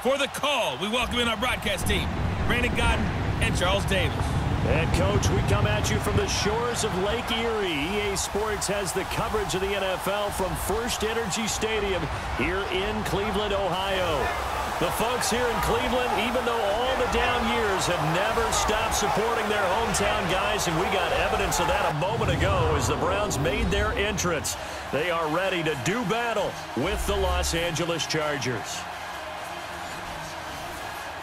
For the call, we welcome in our broadcast team, Brandon Godden and Charles Davis. And, Coach, we come at you from the shores of Lake Erie. EA Sports has the coverage of the NFL from First Energy Stadium here in Cleveland, Ohio. The folks here in Cleveland, even though all the down years, have never stopped supporting their hometown guys, and we got evidence of that a moment ago as the Browns made their entrance. They are ready to do battle with the Los Angeles Chargers.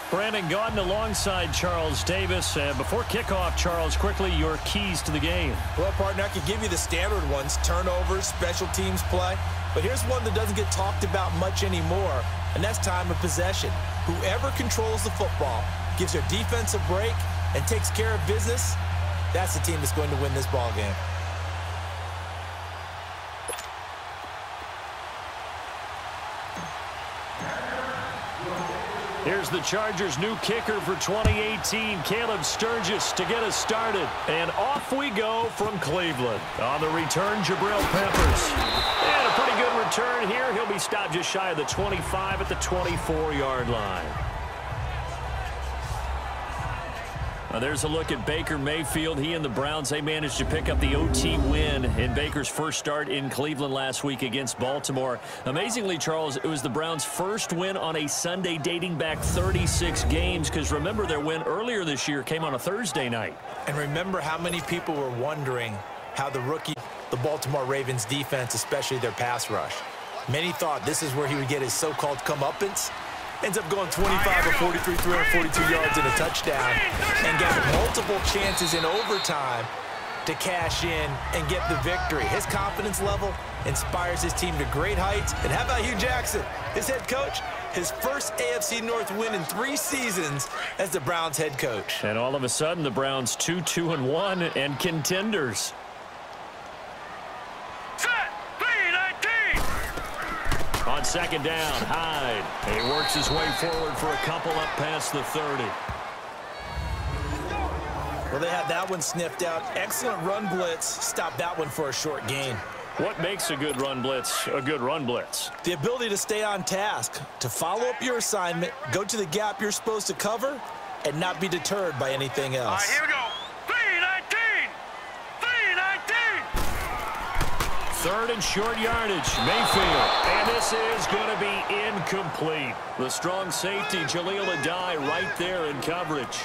Brandon Godden alongside Charles Davis. Before kickoff, Charles, quickly your keys to the game. Well, partner, I could give you the standard ones, turnovers, special teams play. But here's one that doesn't get talked about much anymore, and that's time of possession. Whoever controls the football, gives their defense a break, and takes care of business, that's the team that's going to win this ball game. Here's the Chargers' new kicker for 2018, Caleb Sturgis, to get us started. And off we go from Cleveland. On the return, Jabril Peppers. And a pretty good return here. He'll be stopped just shy of the 25 at the 24-yard line. There's a look at Baker Mayfield. He and the Browns, they managed to pick up the OT win in Baker's first start in Cleveland last week against Baltimore. Amazingly, Charles, it was the Browns' first win on a Sunday dating back 36 games, because remember, their win earlier this year came on a Thursday night. And remember how many people were wondering how the Baltimore Ravens defense, especially their pass rush. Many thought this is where he would get his so-called comeuppance. Ends up going 25 of 43, 342 yards and a touchdown, and got multiple chances in overtime to cash in and get the victory. His confidence level inspires his team to great heights. And how about Hugh Jackson, his head coach? His first AFC North win in 3 seasons as the Browns head coach. And all of a sudden, the Browns 2-1 and contenders. On second down, Hyde. He works his way forward for a couple up past the 30. Well, they had that one sniffed out. Excellent run blitz. Stopped that one for a short gain. What makes a good run blitz a good run blitz? The ability to stay on task, to follow up your assignment, go to the gap you're supposed to cover, and not be deterred by anything else. All right, here we go. 3-19. 3-19. Third and short yardage, Mayfield. And this is going to be incomplete. The strong safety, Jaleel Adai, right there in coverage.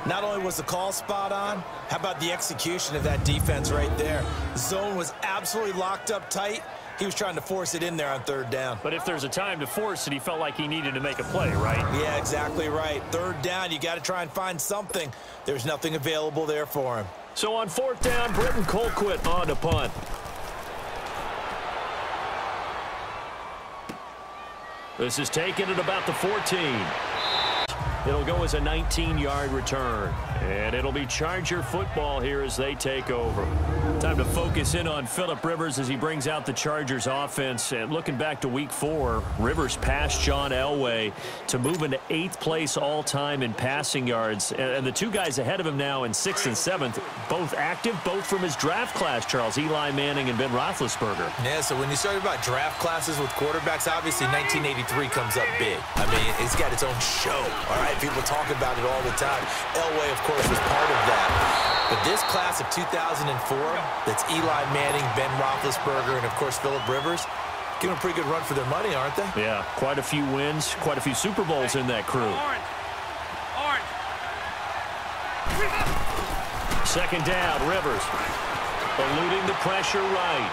Not only was the call spot on, how about the execution of that defense right there? Zone was absolutely locked up tight. He was trying to force it in there on third down. But if there's a time to force it, he felt like he needed to make a play, right? Yeah, exactly right. Third down, you got to try and find something. There's nothing available there for him. So on fourth down, Britton Colquitt on to punt. This is taken at about the 14. It'll go as a 19-yard return. And it'll be Charger football here as they take over. Time to focus in on Phillip Rivers as he brings out the Chargers offense. And looking back to week 4, Rivers passed John Elway to move into 8th place all-time in passing yards. And the two guys ahead of him now in 6th and 7th, both active, both from his draft class, Charles, Eli Manning and Ben Roethlisberger. Yeah, so when you start about draft classes with quarterbacks, obviously 1983 comes up big. I mean, it's got its own show, all right? People talk about it all the time. Elway, of course, was part of that. But this class of 2004, that's Eli Manning, Ben Roethlisberger, and, of course, Phillip Rivers, giving a pretty good run for their money, aren't they? Yeah, quite a few wins, quite a few Super Bowls in that crew. Second down, Rivers. Eluding the pressure right.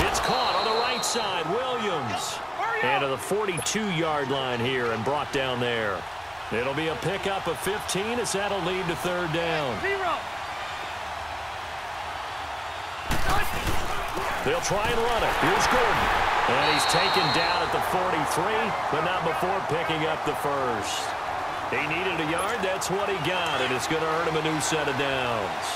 It's caught on the right side, Williams. And to the 42-yard line here and brought down there. It'll be a pickup of 15 as that'll lead to third down. They'll try and run it. Here's Gordon. And he's taken down at the 43, but not before picking up the first. He needed a yard. That's what he got, and it's going to earn him a new set of downs.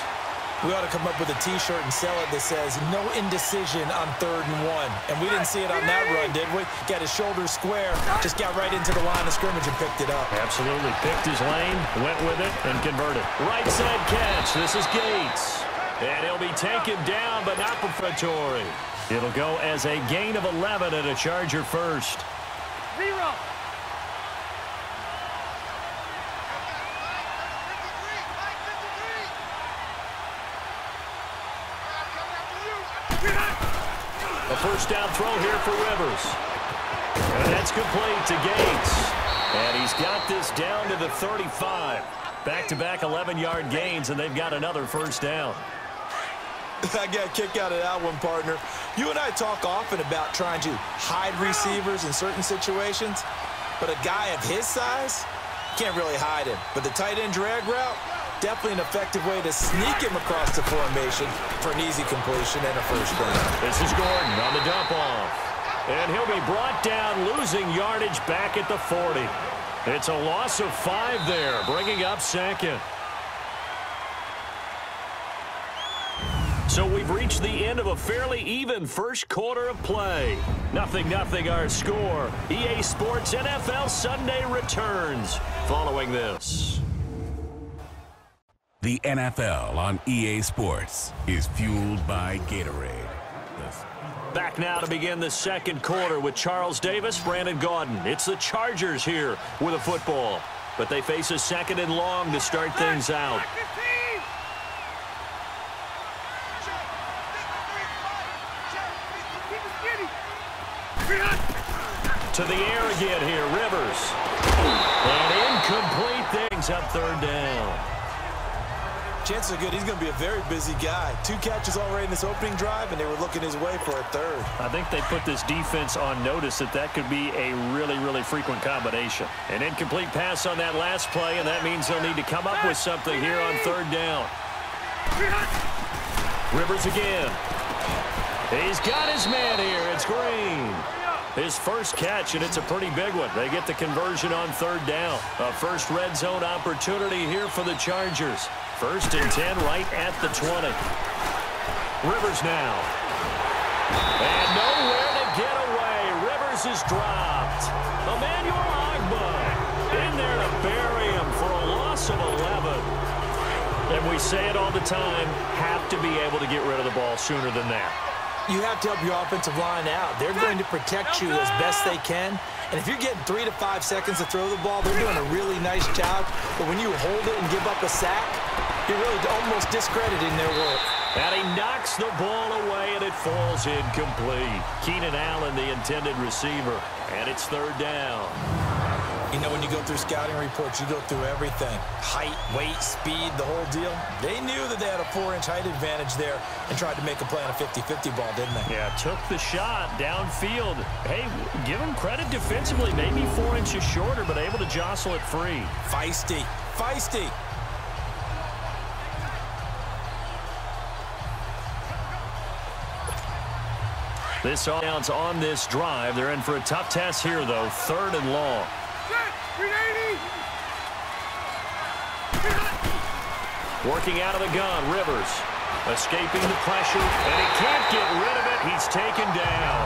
We ought to come up with a T-shirt and sell it that says, no indecision on 3rd and 1. And we didn't see it on that run, did we? Got his shoulders square, just got right into the line of scrimmage and picked it up. Absolutely. Picked his lane, went with it, and converted. Right side catch. This is Gates. And he'll be taken down, but not preparatory. It'll go as a gain of 11 and a Charger first. A first down throw here for Rivers. And that's complete to Gates. And he's got this down to the 35. Back-to-back 11-yard gains, and they've got another first down. I got a kick out of that one, partner. You and I talk often about trying to hide receivers in certain situations, but a guy of his size, can't really hide him. But the tight end drag route, definitely an effective way to sneak him across the formation for an easy completion and a first down. This is Gordon on the dump off. And he'll be brought down, losing yardage back at the 40. It's a loss of 5 there, bringing up second. So we've reached the end of a fairly even first quarter of play. 0-0 our score. EA Sports NFL Sunday returns following this. The NFL on EA Sports is fueled by Gatorade. Back now to begin the second quarter with Charles Davis, Brandon Gaudin. It's the Chargers here with a football, but they face a second and long to start things out. To the air again here, Rivers. And incomplete, things up third down. Chances are good he's going to be a very busy guy. 2 catches already in this opening drive, and they were looking his way for a third. I think they put this defense on notice that could be a really, really frequent combination. An incomplete pass on that last play, and that means they'll need to come up with something here on third down. Rivers again. He's got his man here. It's Green. His first catch, and it's a pretty big one. They get the conversion on third down. A first red zone opportunity here for the Chargers. 1st and 10 right at the 20. Rivers now. And nowhere to get away. Rivers is dropped. Emmanuel Agba in there to bury him for a loss of 11. And we say it all the time, have to be able to get rid of the ball sooner than that. You have to help your offensive line out. They're going to protect you as best they can. And if you're getting 3 to 5 seconds to throw the ball, they're doing a really nice job. But when you hold it and give up a sack, you're really almost discrediting their work. And he knocks the ball away, and it falls incomplete. Keenan Allen, the intended receiver. And it's third down. You know, when you go through scouting reports, you go through everything. Height, weight, speed, the whole deal. They knew that they had a 4-inch height advantage there and tried to make a play on a 50-50 ball, didn't they? Yeah, took the shot downfield. Hey, give him credit defensively. Maybe 4 inches shorter, but able to jostle it free. Feisty. Feisty. This downs on this drive. They're in for a tough test here, though. 3rd and long. Working out of the gun, Rivers. Escaping the pressure, and he can't get rid of it. He's taken down.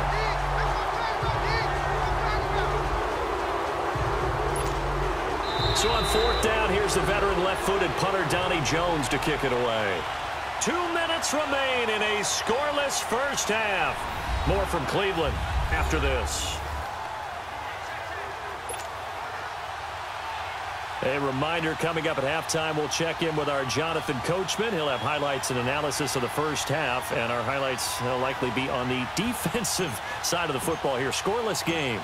So on 4th down, here's the veteran left-footed punter Donnie Jones to kick it away. 2 minutes remain in a scoreless first half. More from Cleveland after this. A reminder, coming up at halftime, we'll check in with our Jonathan Coachman. He'll have highlights and analysis of the first half, and our highlights will likely be on the defensive side of the football here. Scoreless game.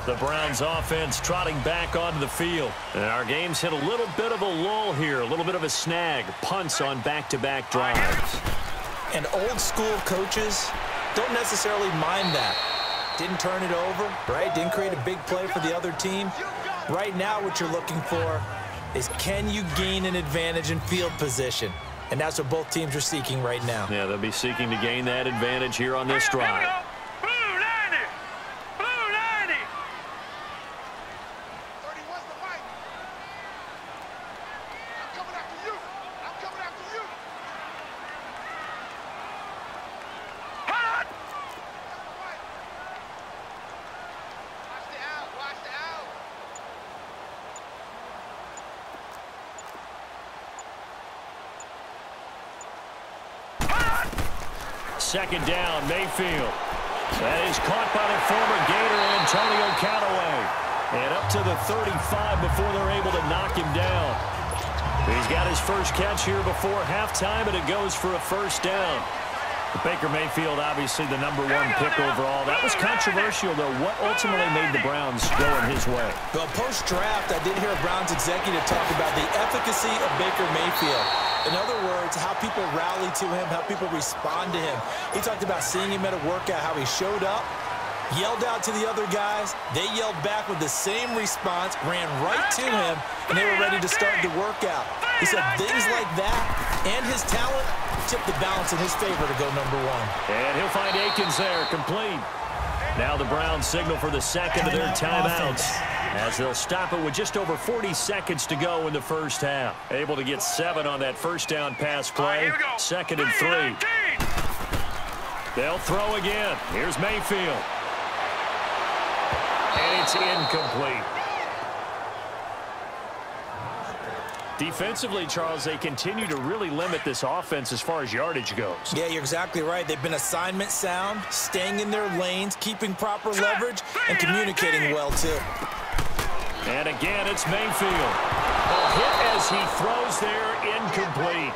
The Browns offense trotting back onto the field. And our game's hit a little bit of a lull here, a little bit of a snag. Punts on back-to-back drives. And old school coaches don't necessarily mind that. Didn't turn it over, right? Didn't create a big play for the other team. Right now what you're looking for is, can you gain an advantage in field position? And that's what both teams are seeking right now. Yeah, they'll be seeking to gain that advantage here on this drive. Second down, Mayfield. That is caught by the former Gator, Antonio Callaway. And up to the 35 before they're able to knock him down. He's got his first catch here before halftime, and it goes for a first down. Baker Mayfield, obviously the #1 pick overall. That was controversial, though. What ultimately made the Browns go in his way? Well, post-draft, I did hear a Browns executive talk about the efficacy of Baker Mayfield. In other words, how people rally to him, how people respond to him. He talked about seeing him at a workout, how he showed up, yelled out to the other guys. They yelled back with the same response, ran right to him, and they were ready to start the workout. He said things like that and his talent tipped the balance in his favor to go #1. And he'll find Akins there, complete. Now the Browns signal for the second of their timeouts as they'll stop it with just over 40 seconds to go in the first half. Able to get 7 on that first down pass play. Second and 3. They'll throw again. Here's Mayfield. And it's incomplete. Defensively, Charles, they continue to really limit this offense as far as yardage goes. Yeah, you're exactly right. They've been assignment sound, staying in their lanes, keeping proper leverage, and communicating well, too. And again, it's Mayfield. A hit as he throws there, incomplete.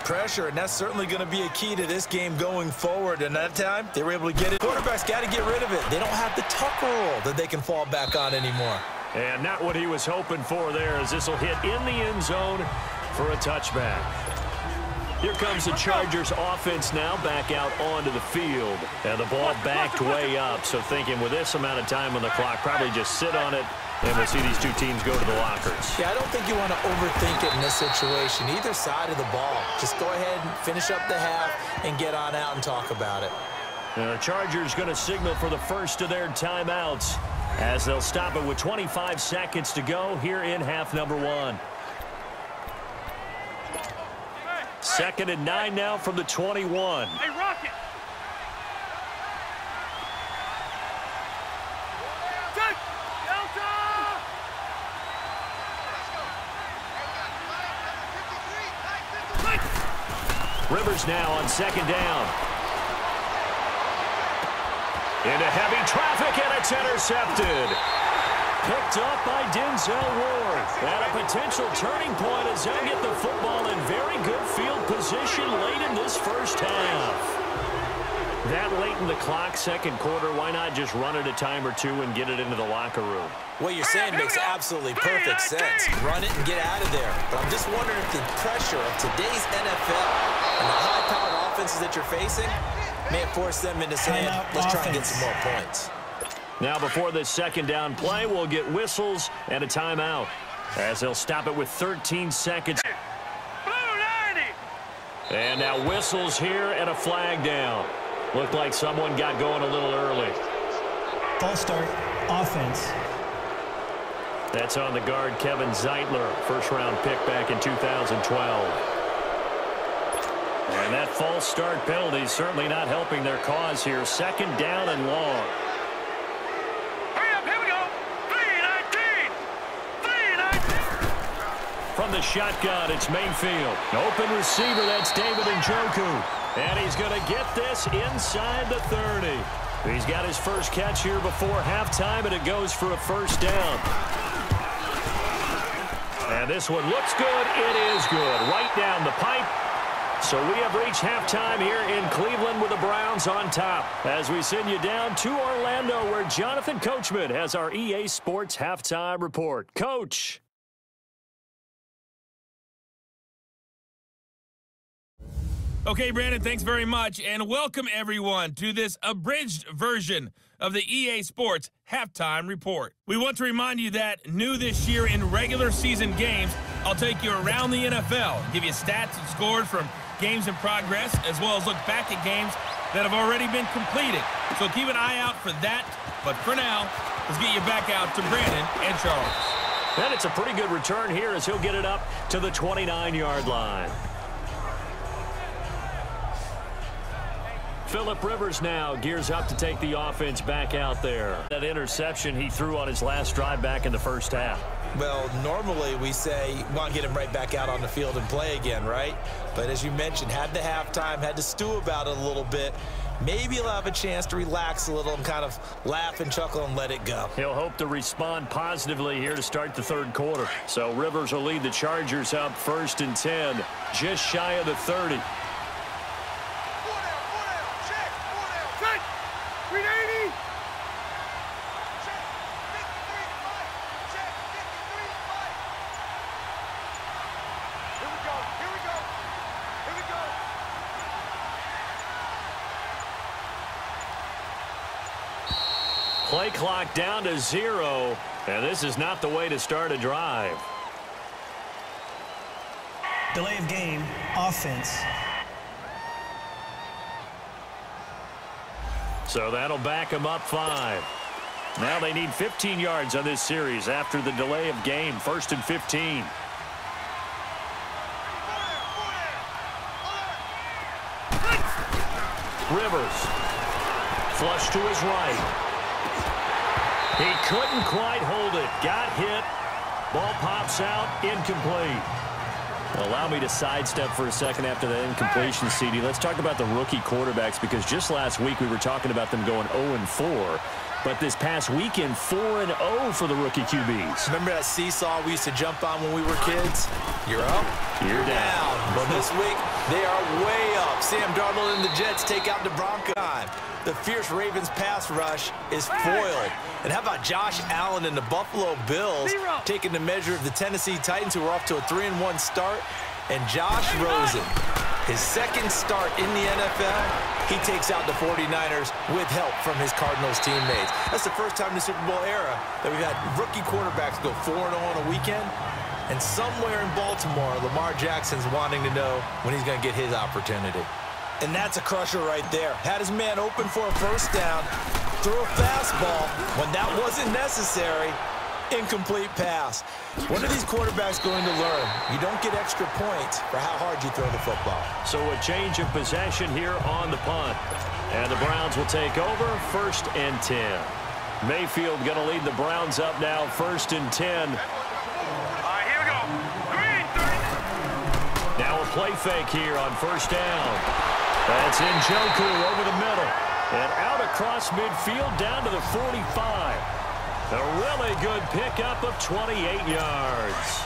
Pressure, and that's certainly going to be a key to this game going forward. And that time, they were able to get it. Quarterback's got to get rid of it. They don't have the tucker roll that they can fall back on anymore. And not what he was hoping for there, as this will hit in the end zone for a touchback. Here comes the Chargers offense now back out onto the field. And the ball backed way up, so thinking with this amount of time on the clock, probably just sit on it, and we'll see these two teams go to the lockers. Yeah, I don't think you want to overthink it in this situation. Either side of the ball. Just go ahead and finish up the half and get on out and talk about it. The Chargers going to signal for the first of their timeouts as they'll stop it with 25 seconds to go here in half #1. Second and 9 now from the 21. Hey, Rocket! Take! Delta! Rivers now on second down. Into heavy traffic, and it's intercepted. Picked up by Denzel Ward. At a potential turning point as they'll get the football in very good field position late in this first half. That late in the clock, second quarter, why not just run it a time or two and get it into the locker room? What you're saying makes absolutely perfect sense. Run it and get out of there. But I'm just wondering if the pressure of today's NFL and the high-powered offenses that you're facing may have forced them into saying, let's try and get some more points. Now before this second down play, we'll get whistles and a timeout as they'll stop it with 13 seconds. And now whistles here and a flag down. Looked like someone got going a little early. False start, offense. That's on the guard, Kevin Zeitler, first-round pick back in 2012. And that false start penalty is certainly not helping their cause here. Second down and long. Hurry up, here we go. 3-19. 3-19. From the shotgun, it's Mayfield. Open receiver, that's David Njoku. And he's going to get this inside the 30. He's got his first catch here before halftime, and it goes for a first down. And this one looks good. It is good. Right down the pipe. So we have reached halftime here in Cleveland with the Browns on top as we send you down to Orlando where Jonathan Coachman has our EA Sports Halftime Report. Coach. Okay, Brandon, thanks very much, and welcome everyone to this abridged version of the EA Sports Halftime Report. We want to remind you that new this year in regular season games, I'll take you around the NFL, give you stats and scores from games in progress, as well as look back at games that have already been completed. So keep an eye out for that, but for now, let's get you back out to Brandon and Charles. And it's a pretty good return here as he'll get it up to the 29-yard line. Phillip Rivers now gears up to take the offense back out there. That interception he threw on his last drive back in the first half. Well, normally we say, want to get him right back out on the field and play again, right? But as you mentioned, had the halftime, had to stew about it a little bit. Maybe he'll have a chance to relax a little and kind of laugh and chuckle and let it go. He'll hope to respond positively here to start the third quarter. So Rivers will lead the Chargers up 1st and 10, just shy of the 30. Check. 380. Play clock down to 0, and this is not the way to start a drive. Delay of game, offense. So that'll back them up 5. Now they need 15 yards on this series after the delay of game. 1st and 15. Rivers. Flush to his right. He couldn't quite hold it. Got hit. Ball pops out. Incomplete. Allow me to sidestep for a second after the incompletion, CD. Let's talk about the rookie quarterbacks, because just last week we were talking about them going 0-4. But this past weekend, 4-0 for the rookie QBs. Remember that seesaw we used to jump on when we were kids? You're up, you're down. Well, this week, they are way up. Sam Darnold and the Jets take out the Broncos. The fierce Ravens pass rush is foiled. And how about Josh Allen and the Buffalo Bills taking the measure of the Tennessee Titans, who are off to a 3-1 start? And Josh Rosen, his second start in the NFL, he takes out the 49ers with help from his Cardinals teammates. That's the first time in the Super Bowl era that we've had rookie quarterbacks go 4-0 on a weekend. And somewhere in Baltimore, Lamar Jackson's wanting to know when he's going to get his opportunity. And that's a crusher right there. Had his man open for a first down, threw a fastball when that wasn't necessary. Incomplete pass. What are these quarterbacks going to learn? You don't get extra points for how hard you throw the football. So a change of possession here on the punt. And the Browns will take over 1st and 10. Mayfield going to lead the Browns up now 1st and 10. Here we go. Green, 30. Now a play fake here on 1st down. That's Njoku over the middle. And out across midfield down to the 45. A really good pickup of 28 yards.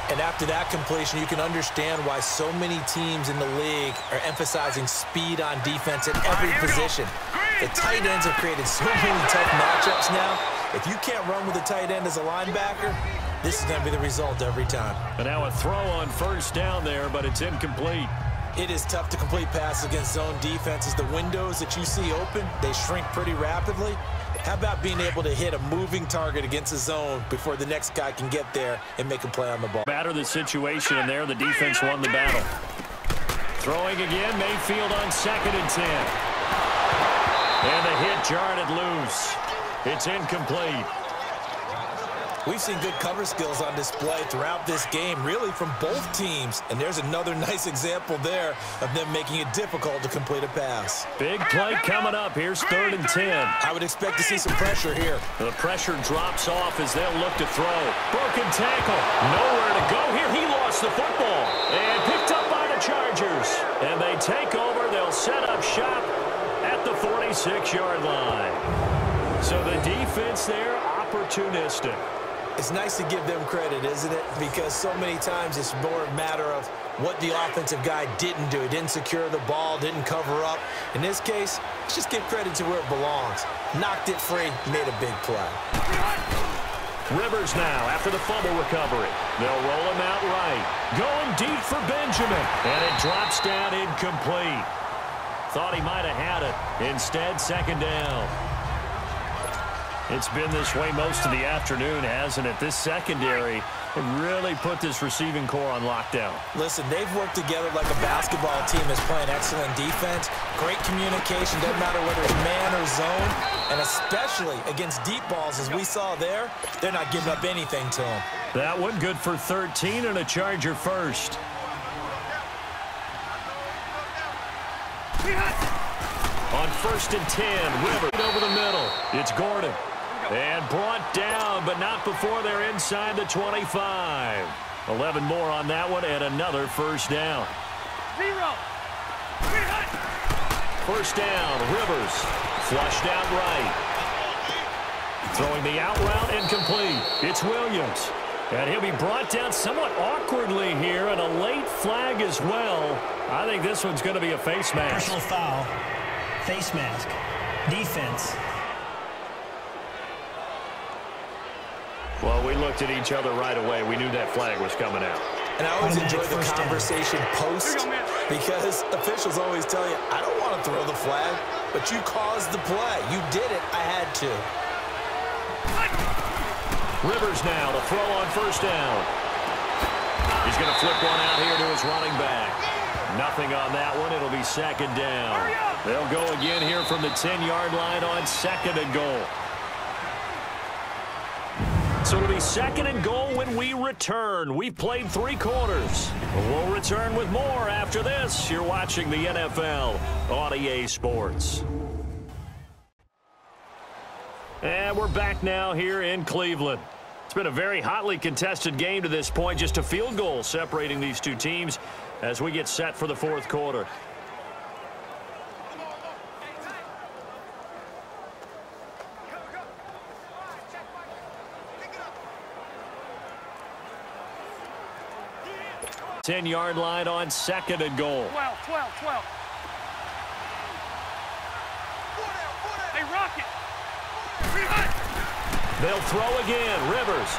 And after that completion, you can understand why so many teams in the league are emphasizing speed on defense at every position. The tight ends have created so many tough matchups now. If you can't run with a tight end as a linebacker, this is going to be the result every time. And now a throw on 1st down there, but it's incomplete. It is tough to complete passes against zone defenses. The windows that you see open, they shrink pretty rapidly. How about being able to hit a moving target against a zone before the next guy can get there and make a play on the ball? Batter the situation, and there the defense won the battle. Throwing again, Mayfield on 2nd and 10. And the hit jarred it loose. It's incomplete. We've seen good cover skills on display throughout this game, really from both teams. And there's another nice example there of them making it difficult to complete a pass. Big play coming up. Here's 3rd and 10. I would expect to see some pressure here. The pressure drops off as they'll look to throw. Broken tackle. Nowhere to go here. He lost the football. And picked up by the Chargers. And they take over. They'll set up shop at the 46-yard line. So the defense there, opportunistic. It's nice to give them credit, isn't it? Because so many times it's more a matter of what the offensive guy didn't do. He didn't secure the ball, didn't cover up. In this case, let's just give credit to where it belongs. Knocked it free, made a big play. Rivers now after the fumble recovery. They'll roll him out right. Going deep for Benjamin. And it drops down incomplete. Thought he might have had it. Instead, 2nd down. It's been this way most of the afternoon, hasn't it? This secondary really put this receiving core on lockdown. Listen, they've worked together like a basketball team that's playing excellent defense. Great communication, doesn't matter whether it's man or zone. And especially against deep balls, as we saw there, they're not giving up anything to them. That one good for 13 and a Charger first. On 1st and 10, Rivers over the middle. It's Gordon. And brought down, but not before they're inside the 25. 11 more on that one, and another first down. 0. First down, Rivers. Flushed out right. Throwing the out route incomplete. It's Williams. And he'll be brought down somewhat awkwardly here, and a late flag as well. I think this one's going to be a face mask. Personal foul. Face mask. Defense. Well, we looked at each other right away. We knew that flag was coming out. And I always enjoy the conversation post because officials always tell you, I don't want to throw the flag, but you caused the play. You did it. I had to. Rivers now to throw on first down. He's going to flip one out here to his running back. Nothing on that one. It'll be second down. They'll go again here from the 10-yard line on second and goal. So it'll be second and goal when we return. We've played 3 quarters. We'll return with more after this. You're watching the NFL on EA Sports. And we're back now here in Cleveland. It's been a very hotly contested game to this point. Just a field goal separating these two teams as we get set for the fourth quarter. Ten-yard line on second and goal. 12. Hey, Rocket. They'll throw again. Rivers.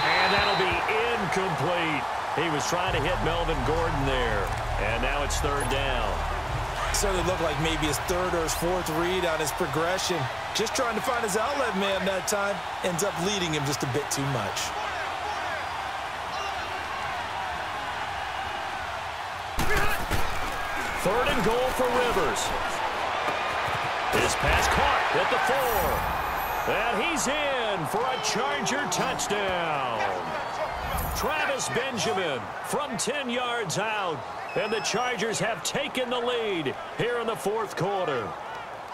And that'll be incomplete. He was trying to hit Melvin Gordon there. And now it's third down. Certainly looked like maybe his third or his fourth read on his progression. Just trying to find his outlet man that time. Ends up leading him just a bit too much. Third and goal for Rivers. His pass caught at the 4. And he's in for a Charger touchdown. Travis Benjamin from 10 yards out. And the Chargers have taken the lead here in the fourth quarter.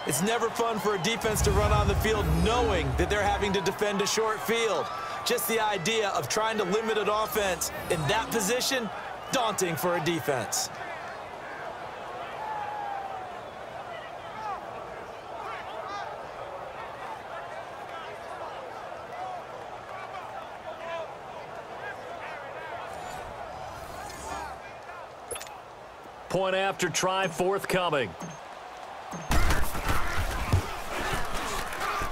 It's never fun for a defense to run on the field knowing that they're having to defend a short field. Just the idea of trying to limit an offense in that position, daunting for a defense. Point after try forthcoming.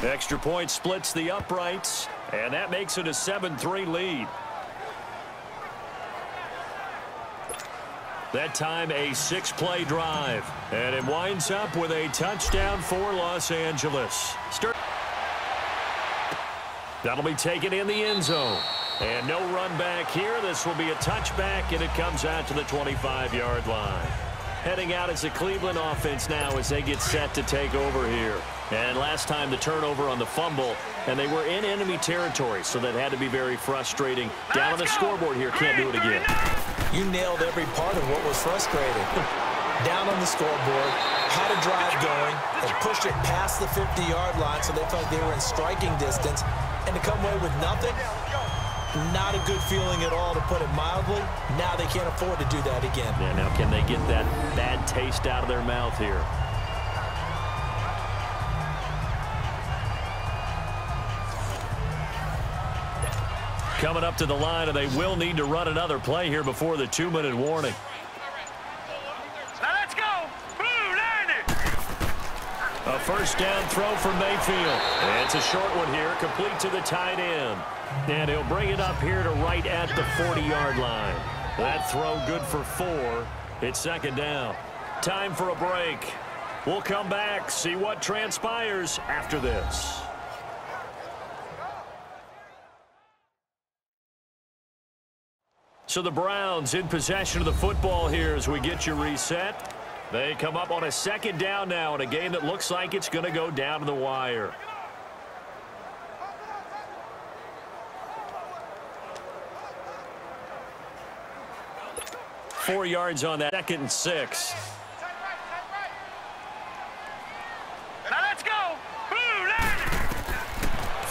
Extra point splits the uprights, and that makes it a 7-3 lead. That time a 6-play drive, and it winds up with a touchdown for Los Angeles. That'll be taken in the end zone. And no run back here. This will be a touchback, and it comes out to the 25-yard line. Heading out as the Cleveland offense now as they get set to take over here. And last time the turnover on the fumble, and they were in enemy territory, so that had to be very frustrating. Down on the scoreboard here, can't do it again. You nailed every part of what was frustrating. Down on the scoreboard, had a drive going, and pushed it past the 50-yard line so they felt they were in striking distance. And to come away with nothing, not a good feeling at all, to put it mildly. Now they can't afford to do that again. Yeah, now can they get that bad taste out of their mouth here? Coming up to the line, and they will need to run another play here before the 2-minute warning. Now let's go. Blue 90. A first down throw for Mayfield. It's a short one here, complete to the tight end. And he'll bring it up here to right at the 40-yard line. That throw good for 4. It's second down. Time for a break. We'll come back, see what transpires after this. So the Browns in possession of the football here as we get you reset. They come up on a second down now in a game that looks like it's going to go down to the wire. .4 yards on that, 2nd and 6.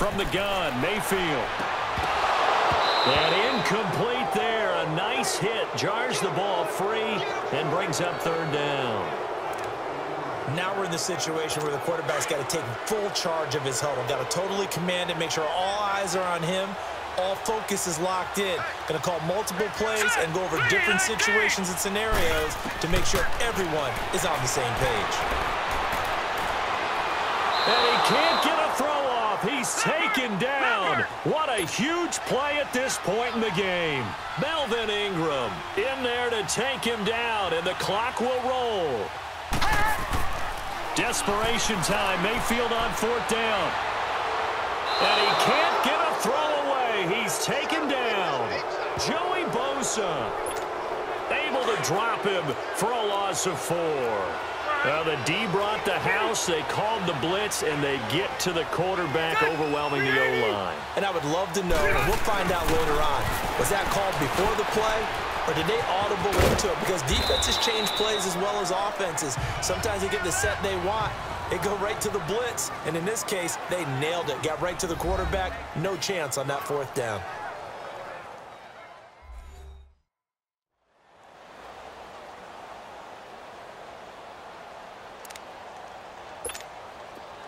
from the gun, Mayfield. And incomplete there. A nice hit. Jars the ball free and brings up third down. Now we're in the situation where the quarterback's got to take full charge of his huddle. Got to totally command it, make sure all eyes are on him. All focus is locked in. Going to call multiple plays and go over different situations and scenarios to make sure everyone is on the same page. And he can't get a throw off. He's taken down. What a huge play at this point in the game. Melvin Ingram in there to take him down, and the clock will roll. Desperation time. Mayfield on fourth down. And he can't get a throw away. He's taken down. Joey Bosa able to drop him for a loss of 4. Well, the D brought the house. They called the blitz, and they get to the quarterback, overwhelming the O-line. And I would love to know, and we'll find out later on, was that called before the play, or did they audible into it? Because defenses change plays as well as offenses. Sometimes they get the set they want. They go right to the blitz, and in this case, they nailed it. Got right to the quarterback. No chance on that fourth down.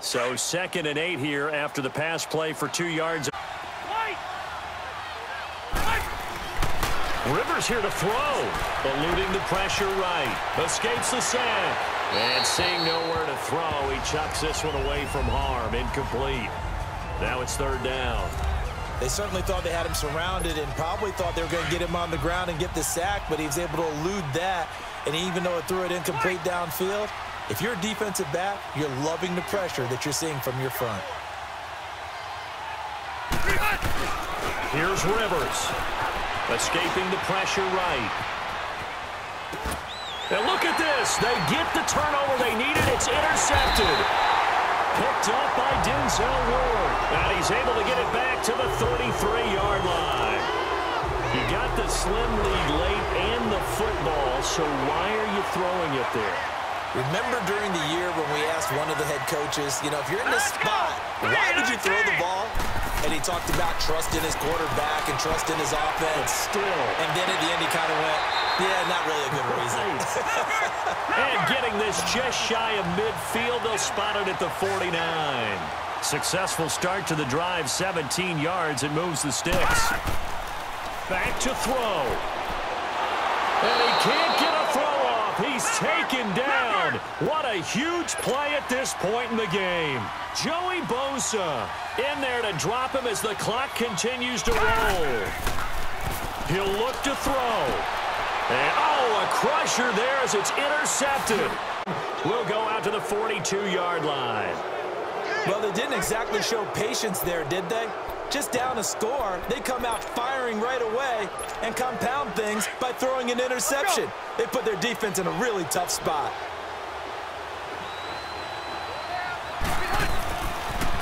So 2nd and 8 here after the pass play for 2 yards. Rivers here to throw. Eluding the pressure right. Escapes the sack. And seeing nowhere to throw, he chucks this one away from harm. Incomplete. Now it's third down. They certainly thought they had him surrounded and probably thought they were going to get him on the ground and get the sack, but he was able to elude that. And even though it threw it incomplete downfield, if you're a defensive back, you're loving the pressure that you're seeing from your front. Here's Rivers. Escaping the pressure right. And look at this. They get the turnover they needed. It's intercepted. Picked up by Denzel Ward. And he's able to get it back to the 33-yard line. You got the slim lead late and the football, so why are you throwing it there? Remember during the year when we asked one of the head coaches, you know, if you're in this spot, why would you throw the ball? And he talked about trust in his quarterback and trust in his offense. But still. And then at the end he kind of went, yeah, not really a good reason. And getting this just shy of midfield, they'll spot it at the 49. Successful start to the drive, 17 yards. It moves the sticks. Back to throw. And he can't get a throw off. He's taken down. What a huge play at this point in the game. Joey Bosa in there to drop him as the clock continues to roll. He'll look to throw. And, oh, a crusher there as it's intercepted. We'll go out to the 42-yard line. Well, they didn't exactly show patience there, did they? Just down a score, they come out firing right away and compound things by throwing an interception. They put their defense in a really tough spot.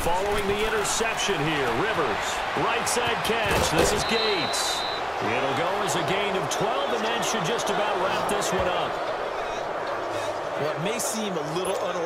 Following the interception here, Rivers, right side catch. This is Gates. It'll go as a gain of 12, and that should just about wrap this one up. What may seem a little unorthodox.